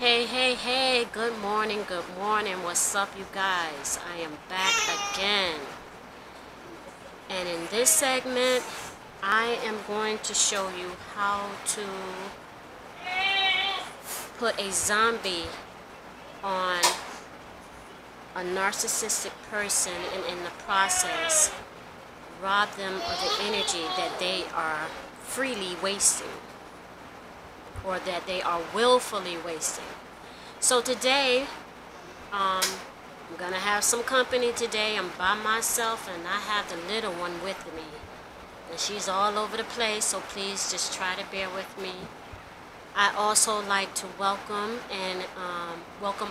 Hey, good morning, what's up you guys? I am back again. And in this segment, I am going to show you how to put a zombie on a narcissistic person and in the process, rob them of the energy that they are freely wasting, or that they are willfully wasting. So today, I'm gonna have some company today. I'm by myself and I have the little one with me. And she's all over the place, so please just try to bear with me. I also like to welcome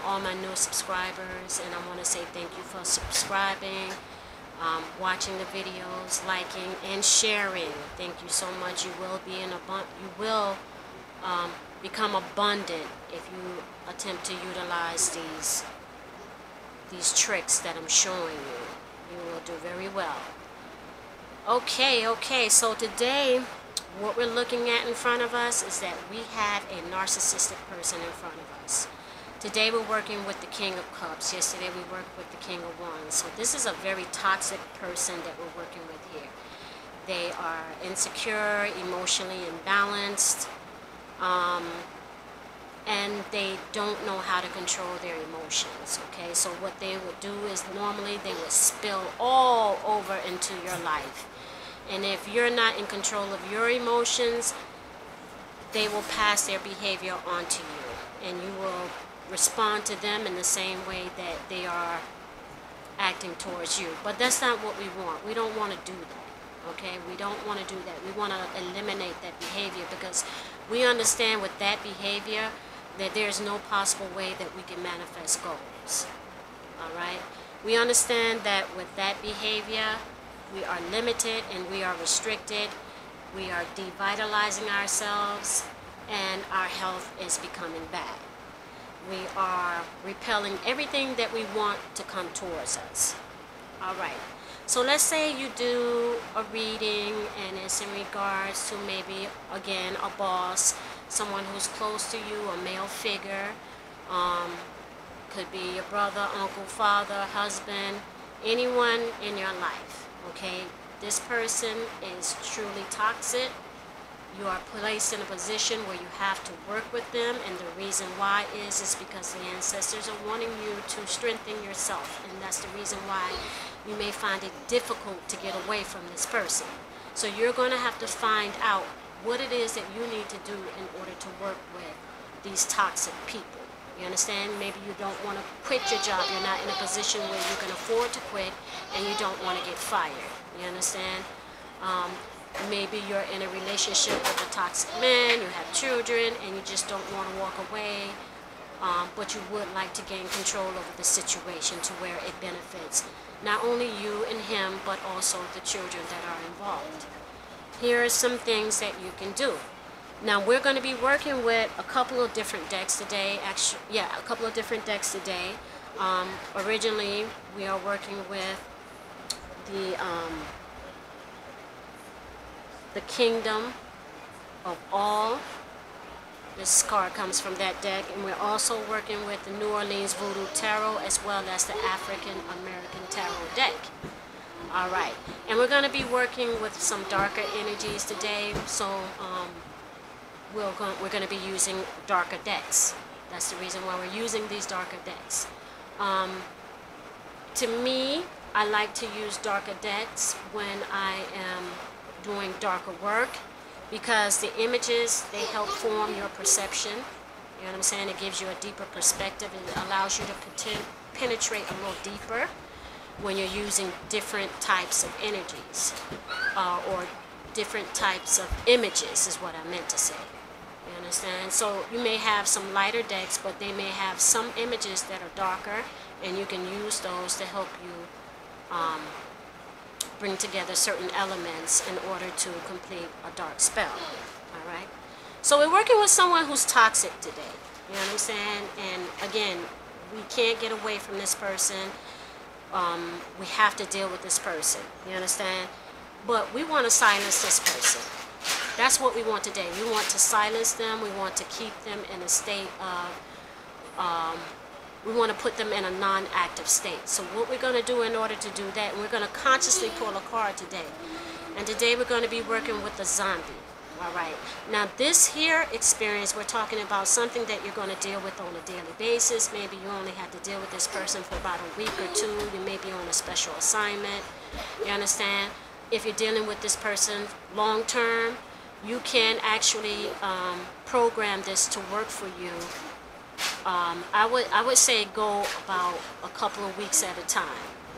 all my new subscribers, and I want to say thank you for subscribing, watching the videos, liking, and sharing. Thank you so much. You will become abundant if you attempt to utilize these tricks that I'm showing you. You will do very well. Okay, so today what we're looking at in front of us is that we have a narcissistic person in front of us. Today we're working with the King of Cups. Yesterday we worked with the King of Wands. So this is a very toxic person that we're working with here. They are insecure, emotionally imbalanced, and they don't know how to control their emotions. Okay, so what they would do is normally they would spill all over into your life. And if you're not in control of your emotions, they will pass their behavior on to you, and you will respond to them in the same way that they are acting towards you. But that's not what we want. We don't want to do that. Okay, we don't want to do that. We want to eliminate that behavior, because we understand with that behavior that there's no possible way that we can manifest goals. Alright, we understand that with that behavior we are limited and we are restricted. We are devitalizing ourselves and our health is becoming bad. We are repelling everything that we want to come towards us. Alright, so let's say you do a reading and it's in regards to maybe, again, a boss, someone who's close to you, a male figure, could be your brother, uncle, father, husband, anyone in your life. Okay, this person is truly toxic. You are placed in a position where you have to work with them, and the reason why is because the ancestors are wanting you to strengthen yourself, and that's the reason why you may find it difficult to get away from this person. So you're going to have to find out what it is that you need to do in order to work with these toxic people. You understand? Maybe you don't want to quit your job. You're not in a position where you can afford to quit, and you don't want to get fired. You understand? Maybe you're in a relationship with a toxic man, you have children, and you just don't want to walk away, but you would like to gain control over the situation to where it benefits not only you and him, but also the children that are involved. Here are some things that you can do. Now we're going to be working with a couple of different decks today. Actually, yeah, a couple of different decks today. Originally, we are working with the Kingdom of All. This card comes from that deck, and we're also working with the New Orleans Voodoo Tarot, as well as the African American Tarot deck. Alright, and we're going to be working with some darker energies today, so we're going to be using darker decks. That's the reason why we're using these darker decks. To me, I like to use darker decks when I am doing darker work, because the images, they help form your perception. You know what I'm saying? It gives you a deeper perspective. It allows you to penetrate a little deeper when you're using different types of energies, or different types of images is what I meant to say. You understand? So you may have some lighter decks, but they may have some images that are darker, and you can use those to help you bring together certain elements in order to complete a dark spell. Alright? So we're working with someone who's toxic today. You know what I'm saying? And again, we can't get away from this person. We have to deal with this person. You understand? But we want to silence this person. That's what we want today. We want to silence them. We want to keep them in a state of we want to put them in a non-active state. So what we're going to do in order to do that, and we're going to consciously pull a card today. And today we're going to be working with the zombie. All right. Now this here experience, we're talking about something that you're going to deal with on a daily basis. Maybe you only have to deal with this person for about a week or two. You may be on a special assignment. You understand? If you're dealing with this person long term, you can actually program this to work for you. I would say go about a couple of weeks at a time,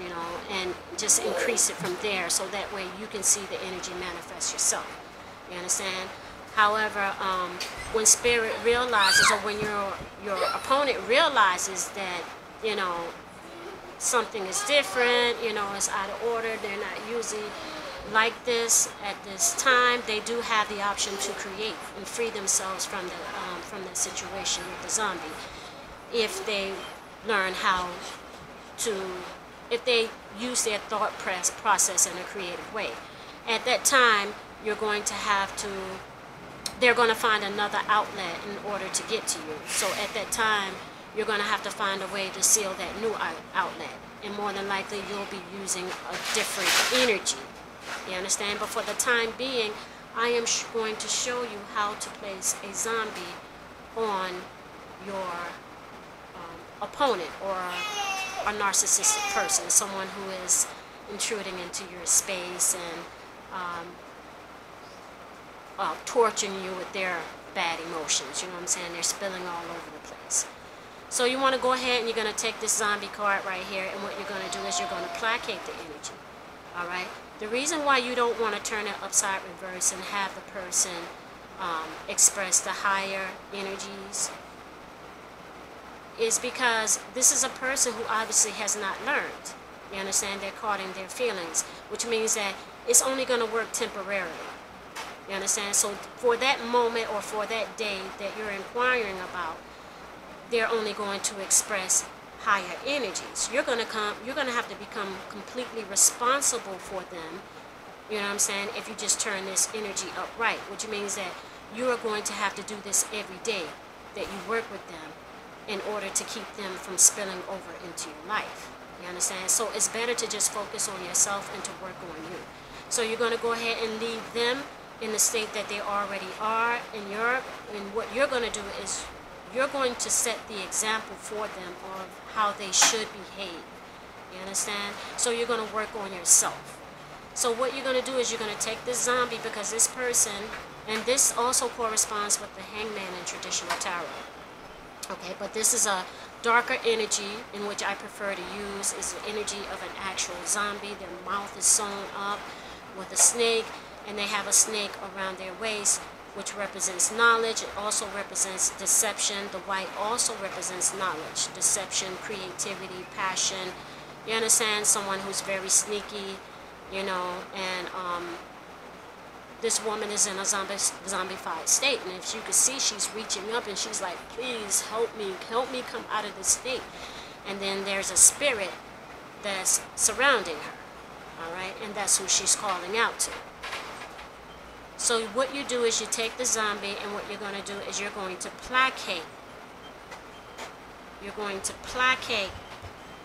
you know, and just increase it from there, so that way you can see the energy manifest yourself. You understand? However, when spirit realizes, or when your opponent realizes that, you know, something is different, you know, it's out of order, they're not usually like this at this time, they do have the option to create and free themselves from the situation with the zombie, if they learn how to, if they use their thought process in a creative way. At that time, you're going to have to, they're going to find another outlet in order to get to you. So at that time, you're going to have to find a way to seal that new outlet. And more than likely, you'll be using a different energy. You understand? But for the time being, I am going to show you how to place a zombie on your opponent, or a narcissistic person, someone who is intruding into your space and torturing you with their bad emotions. You know what I'm saying? They're spilling all over the place. So you want to go ahead and you're going to take this zombie card right here, and what you're going to do is you're going to placate the energy. All right? The reason why you don't want to turn it upside reverse and have the person express the higher energies is because this is a person who obviously has not learned. You understand? They're caught in their feelings, which means that it's only going to work temporarily. You understand? So for that moment, or for that day that you're inquiring about, they're only going to express higher energies. You're going to have to become completely responsible for them. You know what I'm saying? If you just turn this energy upright, which means that you are going to have to do this every day that you work with them, in order to keep them from spilling over into your life. You understand? So it's better to just focus on yourself and to work on you. So you're going to go ahead and leave them in the state that they already are in Europe. And what you're going to do is you're going to set the example for them of how they should behave. You understand? So you're going to work on yourself. So what you're going to do is you're going to take this zombie, because this person, and this also corresponds with the hangman in traditional tarot. Okay, but this is a darker energy in which I prefer to use, is the energy of an actual zombie. Their mouth is sewn up with a snake, and they have a snake around their waist, which represents knowledge. It also represents deception. The white also represents knowledge, deception, creativity, passion. You understand? Someone who's very sneaky, you know, and this woman is in a zombified state, and if you can see, she's reaching up and she's like, please help me come out of this state. And then there's a spirit that's surrounding her, all right, and that's who she's calling out to. So what you do is you take the zombie, and what you're going to do is you're going to placate. You're going to placate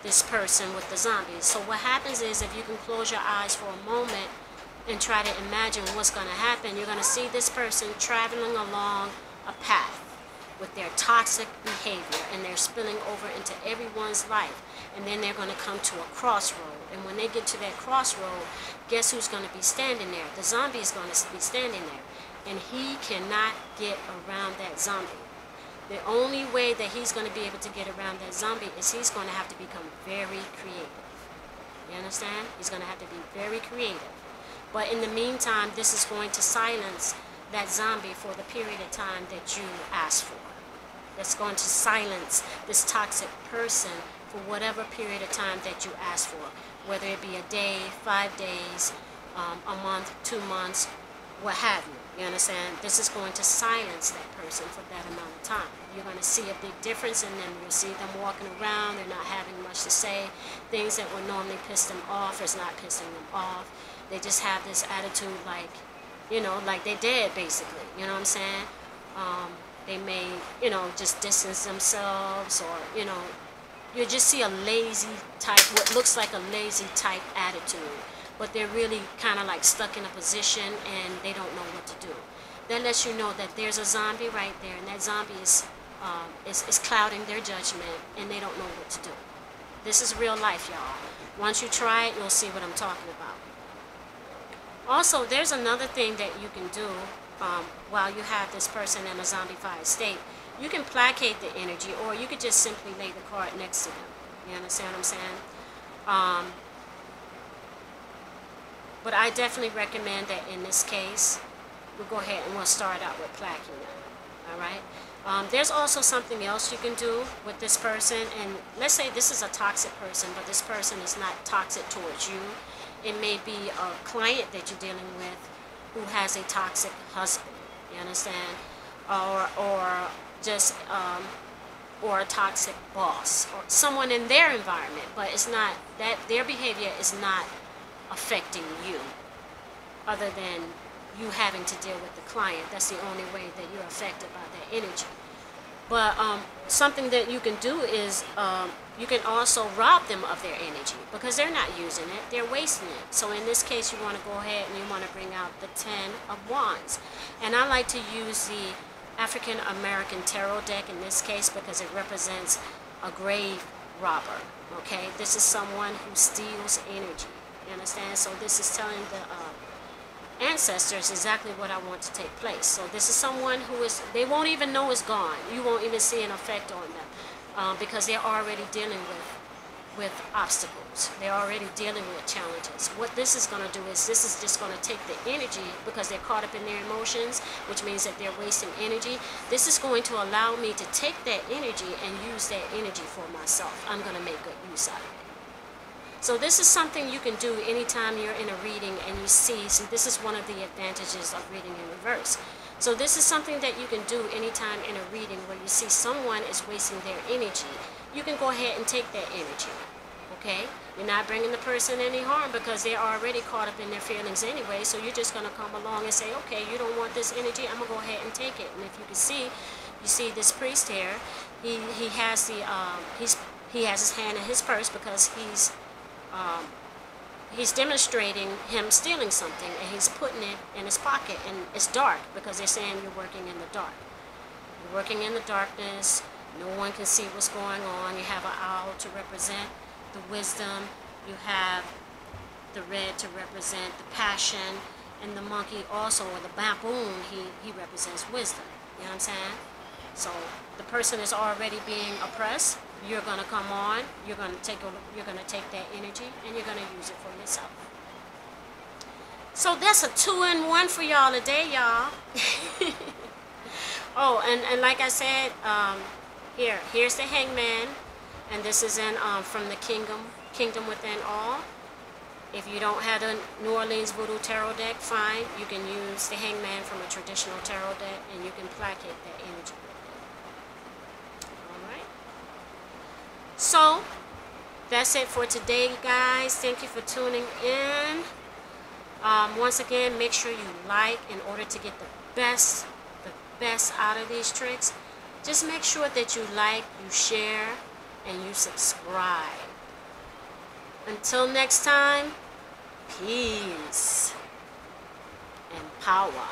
this person with the zombie. So what happens is, if you can close your eyes for a moment and try to imagine what's going to happen, you're going to see this person traveling along a path with their toxic behavior, and they're spilling over into everyone's life. And then they're going to come to a crossroad, and when they get to that crossroad, guess who's going to be standing there? The zombie is going to be standing there, and he cannot get around that zombie. The only way that he's going to be able to get around that zombie is he's going to have to become very creative. You understand? He's going to have to be very creative. But in the meantime, this is going to silence that zombie for the period of time that you ask for. That's going to silence this toxic person for whatever period of time that you ask for, whether it be a day, 5 days, a month, 2 months, what have you. You understand? This is going to silence that person for that amount of time. You're going to see a big difference in them. You'll see them walking around. They're not having much to say. Things that would normally piss them off is not pissing them off. They just have this attitude like, you know, like they're dead, basically. You know what I'm saying? They may, you know, just distance themselves, or, you know, you just see a lazy type, what looks like a lazy type attitude, but they're really kind of like stuck in a position and they don't know what to do. That lets you know that there's a zombie right there, and that zombie is clouding their judgment, and they don't know what to do. This is real life, y'all. Once you try it, you'll see what I'm talking about. Also, there's another thing that you can do while you have this person in a zombified state. You can placate the energy, or you could just simply lay the card next to them. You understand what I'm saying? But I definitely recommend that in this case, we'll go ahead and we'll start out with placking them. All right? There's also something else you can do with this person. And let's say this is a toxic person, but this person is not toxic towards you. It may be a client that you're dealing with who has a toxic husband. You understand? Or just or a toxic boss, or someone in their environment, but it's not that their behavior is not affecting you, other than you having to deal with the client. That's the only way that you're affected by that energy. But something that you can do is you can also rob them of their energy, because they're not using it, they're wasting it. So in this case, you want to go ahead and you want to bring out the 10 of Wands. And I like to use the African American Tarot deck in this case, because it represents a grave robber. Okay, this is someone who steals energy. You understand? So this is telling the ancestors exactly what I want to take place. So this is someone who is, they won't even know it's gone. You won't even see an effect on them, because they're already dealing with obstacles. They're already dealing with challenges. What this is going to do is, this is just going to take the energy, because they're caught up in their emotions, which means that they're wasting energy. This is going to allow me to take that energy and use that energy for myself. I'm going to make good use out of it. So this is something you can do anytime you're in a reading and you see this is one of the advantages of reading in reverse. So this is something that you can do anytime in a reading where you see someone is wasting their energy. You can go ahead and take that energy, okay? You're not bringing the person any harm, because they're already caught up in their feelings anyway, so you're just going to come along and say, okay, you don't want this energy, I'm going to go ahead and take it. And if you can see, you see this priest here, he has the, he has his hand in his purse, because he's demonstrating him stealing something, and he's putting it in his pocket, and it's dark, because they're saying you're working in the dark. You're working in the darkness. No one can see what's going on. You have an owl to represent the wisdom. You have the red to represent the passion, and the monkey also, or the baboon, he represents wisdom. You know what I'm saying? So the person is already being oppressed. You're going to come on, you're going to take that energy, and you're going to use it for yourself. So that's a 2-in-1 for y'all today, y'all. Oh, and like I said, here's the Hangman, and this is in from the Kingdom Within All. If you don't have the New Orleans Voodoo Tarot deck, fine. You can use the Hangman from a traditional tarot deck, and you can placate that energy. So, that's it for today, guys. Thank you for tuning in. Once again, make sure you like in order to get the best out of these tricks. Just make sure that you like, you share, and you subscribe. Until next time, peace and power.